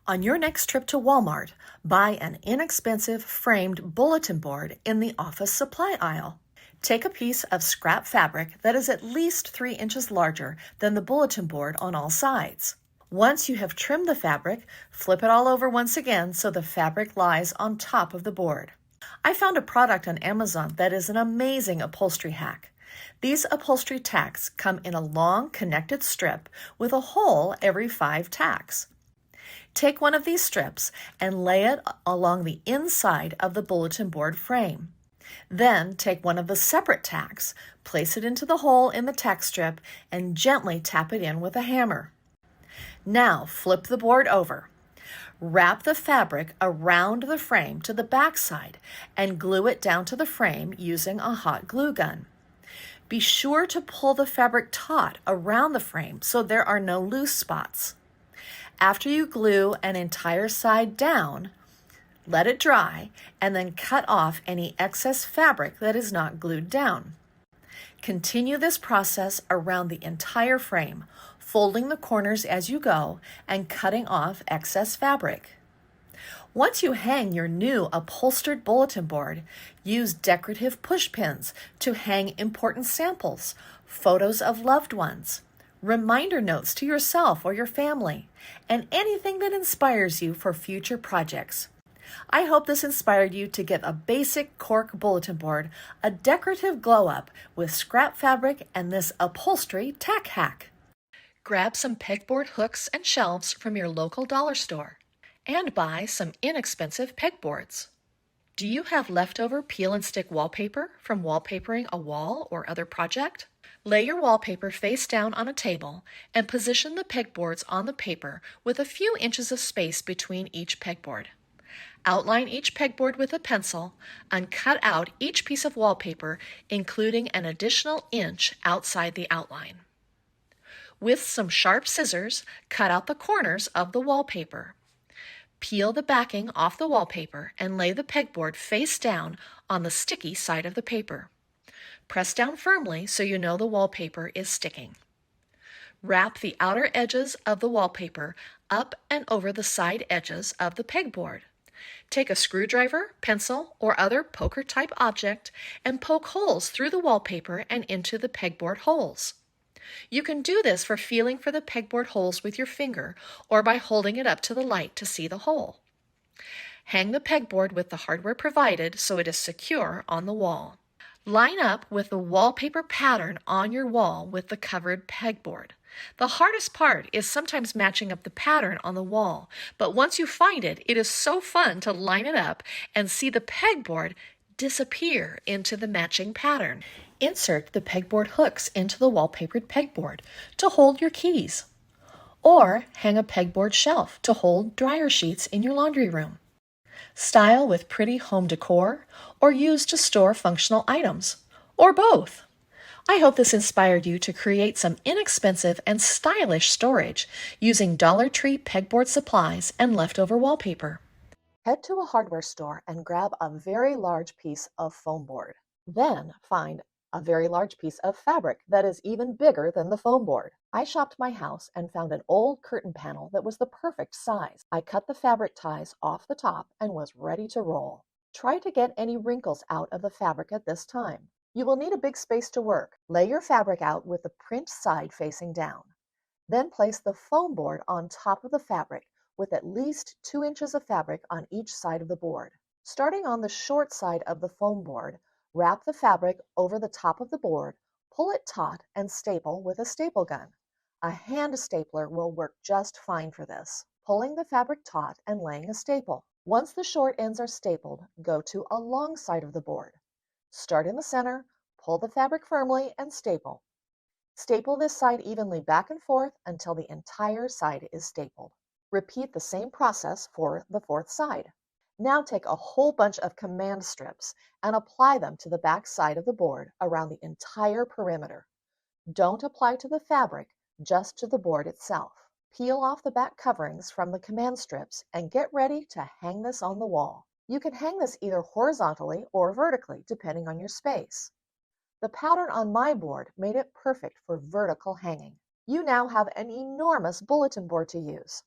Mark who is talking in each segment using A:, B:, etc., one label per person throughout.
A: On your next trip to Walmart, buy an inexpensive framed bulletin board in the office supply aisle. Take a piece of scrap fabric that is at least 3 inches larger than the bulletin board on all sides. Once you have trimmed the fabric, flip it all over once again so the fabric lies on top of the board. I found a product on Amazon that is an amazing upholstery hack. These upholstery tacks come in a long connected strip with a hole every 5 tacks. Take one of these strips and lay it along the inside of the bulletin board frame. Then take one of the separate tacks, place it into the hole in the tack strip, and gently tap it in with a hammer. Now flip the board over. Wrap the fabric around the frame to the back side and glue it down to the frame using a hot glue gun. Be sure to pull the fabric taut around the frame so there are no loose spots. After you glue an entire side down, let it dry and then cut off any excess fabric that is not glued down. Continue this process around the entire frame, folding the corners as you go and cutting off excess fabric. Once you hang your new upholstered bulletin board, use decorative push pins to hang important samples, photos of loved ones, reminder notes to yourself or your family, and anything that inspires you for future projects. I hope this inspired you to get a basic cork bulletin board, a decorative glow-up with scrap fabric, and this upholstery tack hack. Grab some pegboard hooks and shelves from your local dollar store and buy some inexpensive pegboards. Do you have leftover peel and stick wallpaper from wallpapering a wall or other project? Lay your wallpaper face down on a table and position the pegboards on the paper with a few inches of space between each pegboard. Outline each pegboard with a pencil and cut out each piece of wallpaper, including an additional inch outside the outline. With some sharp scissors, cut out the corners of the wallpaper. Peel the backing off the wallpaper and lay the pegboard face down on the sticky side of the paper. Press down firmly so you know the wallpaper is sticking. Wrap the outer edges of the wallpaper up and over the side edges of the pegboard. Take a screwdriver, pencil, or other poker-type object and poke holes through the wallpaper and into the pegboard holes. You can do this for feeling for the pegboard holes with your finger or by holding it up to the light to see the hole. Hang the pegboard with the hardware provided so it is secure on the wall. Line up with the wallpaper pattern on your wall with the covered pegboard. The hardest part is sometimes matching up the pattern on the wall, but once you find it, it is so fun to line it up and see the pegboard disappear into the matching pattern. Insert the pegboard hooks into the wallpapered pegboard to hold your keys, or hang a pegboard shelf to hold dryer sheets in your laundry room. Style with pretty home decor, or use to store functional items, or both. I hope this inspired you to create some inexpensive and stylish storage using Dollar Tree pegboard supplies and leftover wallpaper. Head to a hardware store and grab a very large piece of foam board. Then find a very large piece of fabric that is even bigger than the foam board. I shopped my house and found an old curtain panel that was the perfect size. I cut the fabric ties off the top and was ready to roll. Try to get any wrinkles out of the fabric at this time. You will need a big space to work. Lay your fabric out with the print side facing down. Then place the foam board on top of the fabric with at least 2 inches of fabric on each side of the board. Starting on the short side of the foam board, wrap the fabric over the top of the board, pull it taut, and staple with a staple gun. A hand stapler will work just fine for this. Pulling the fabric taut and laying a staple. Once the short ends are stapled, go to a long side of the board. Start in the center, pull the fabric firmly, and staple. Staple this side evenly back and forth until the entire side is stapled. Repeat the same process for the fourth side. Now take a whole bunch of command strips and apply them to the back side of the board around the entire perimeter. Don't apply to the fabric, just to the board itself. Peel off the back coverings from the command strips and get ready to hang this on the wall. You can hang this either horizontally or vertically, depending on your space. The pattern on my board made it perfect for vertical hanging. You now have an enormous bulletin board to use.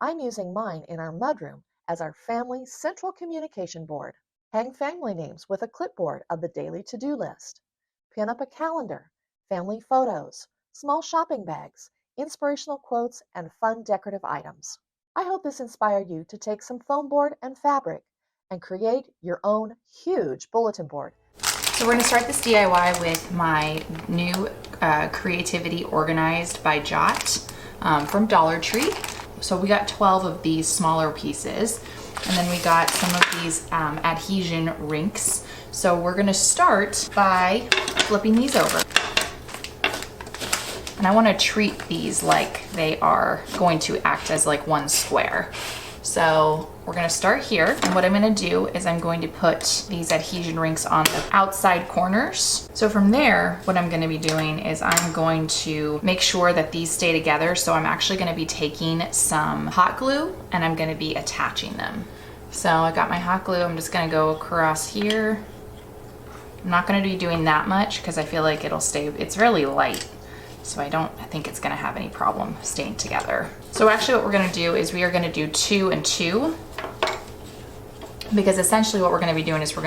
A: I'm using mine in our mudroom as our family central communication board. Hang family names with a clipboard of the daily to-do list. Pin up a calendar, family photos, small shopping bags, inspirational quotes, and fun decorative items. I hope this inspired you to take some foam board and fabric and create your own huge bulletin board.
B: So we're going to start this DIY with my new Creativity Organized by Jot from Dollar Tree. So we got 12 of these smaller pieces, and then we got some of these adhesion rinks. So we're going to start by flipping these over. And I want to treat these like they are going to act as like one square. So we're going to start here, and what I'm going to do is I'm going to put these adhesion rinks on the outside corners. So from there, what I'm going to be doing is I'm going to make sure that these stay together. So I'm actually going to be taking some hot glue and I'm going to be attaching them. So I got my hot glue. I'm just going to go across here. I'm not going to be doing that much because I feel like it'll stay, it's really light. So I think it's gonna have any problem staying together. So actually what we're gonna do is we are gonna do 2 and 2, because essentially what we're gonna be doing is what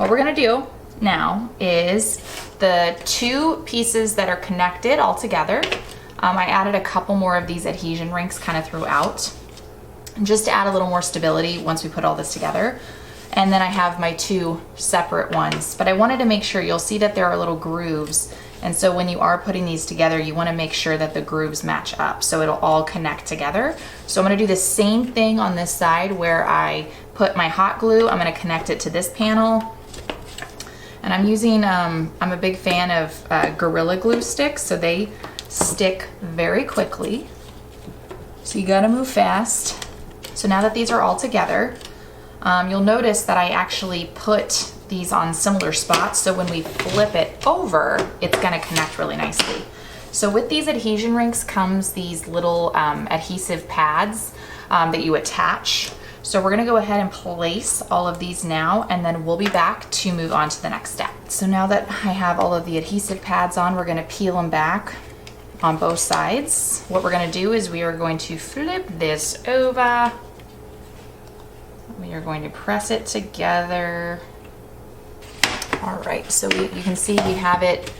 B: we're gonna do now is the 2 pieces that are connected all together. I added a couple more of these adhesion rinks kind of throughout, just to add a little more stability once we put all this together. And then I have my 2 separate ones, but I wanted to make sure, you'll see that there are little grooves. And so when you are putting these together, you want to make sure that the grooves match up so it'll all connect together. So I'm going to do the same thing on this side where I put my hot glue. I'm going to connect it to this panel. And I'm using, I'm a big fan of Gorilla Glue sticks, so they stick very quickly. So you got to move fast. So now that these are all together, you'll notice that I actually put these on similar spots, so when we flip it over, it's gonna connect really nicely. So with these adhesion rinks comes these little adhesive pads that you attach. So we're gonna go ahead and place all of these now, and then we'll be back to move on to the next step. So now that I have all of the adhesive pads on, we're gonna peel them back on both sides. What we're gonna do is we are going to flip this over. We are going to press it together. All right, so you can see we have it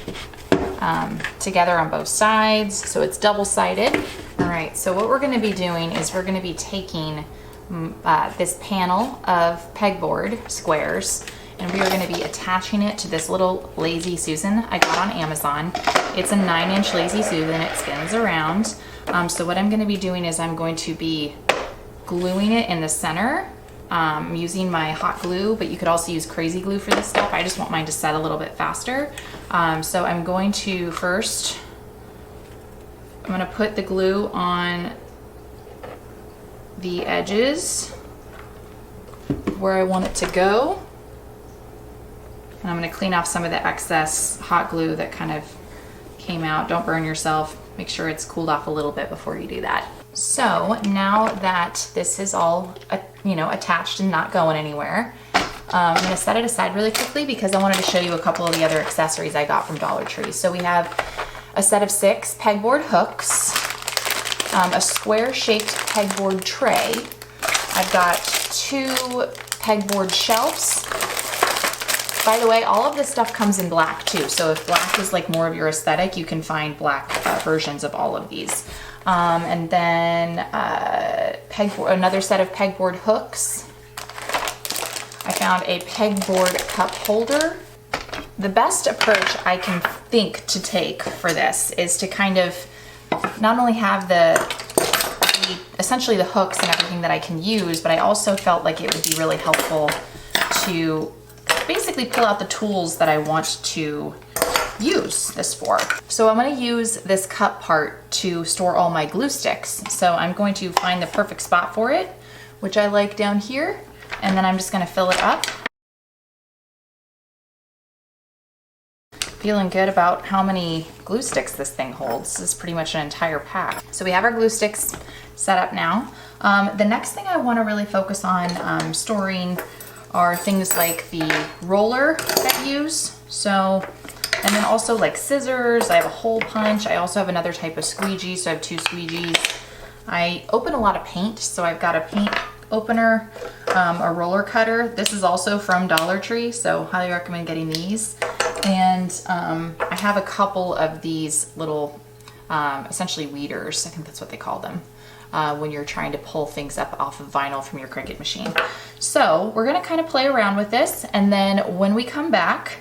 B: together on both sides, so it's double-sided. All right, so what we're gonna be doing is we're gonna be taking this panel of pegboard squares, and we are gonna be attaching it to this little Lazy Susan I got on Amazon. It's a 9-inch Lazy Susan, it spins around. So what I'm gonna be doing is I'm going to be gluing it in the center. Using my hot glue, but you could also use crazy glue for this stuff. I just want mine to set a little bit faster. So I'm going to first, I'm gonna put the glue on the edges where I want it to go. And I'm gonna clean off some of the excess hot glue that kind of came out. Don't burn yourself. Make sure it's cooled off a little bit before you do that. So now that this is all, attached and not going anywhere, I'm gonna set it aside really quickly because I wanted to show you a couple of the other accessories I got from Dollar Tree. So we have a set of 6 pegboard hooks, a square-shaped pegboard tray. I've got 2 pegboard shelves. By the way, all of this stuff comes in black too. So if black is like more of your aesthetic, you can find black versions of all of these. And then another set of pegboard hooks. I found a pegboard cup holder. The best approach I can think to take for this is to kind of not only have essentially the hooks and everything that I can use, but I also felt like it would be really helpful to basically pull out the tools that I want to use this for. So I'm going to use this cup part to store all my glue sticks. So I'm going to find the perfect spot for it, which I like down here, and then I'm just going to fill it up. Feeling good about how many glue sticks this thing holds. This is pretty much an entire pack. So we have our glue sticks set up now. The next thing I want to really focus on storing are things like the roller that I use. So, and then also like scissors. I have a hole punch. I also have another type of squeegee, so I have 2 squeegees. I open a lot of paint, so I've got a paint opener, a roller cutter. This is also from Dollar Tree, so highly recommend getting these. And I have a couple of these little, essentially weeders. I think that's what they call them. When you're trying to pull things up off of vinyl from your Cricut machine. So we're gonna kind of play around with this, and then when we come back,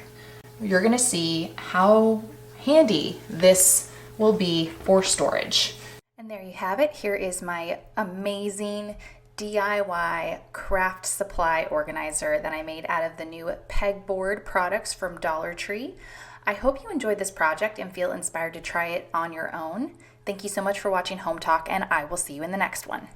B: you're gonna see how handy this will be for storage. And there you have it. Here is my amazing DIY craft supply organizer that I made out of the new pegboard products from Dollar Tree. I hope you enjoyed this project and feel inspired to try it on your own. Thank you so much for watching Home Talk, and I will see you in the next one.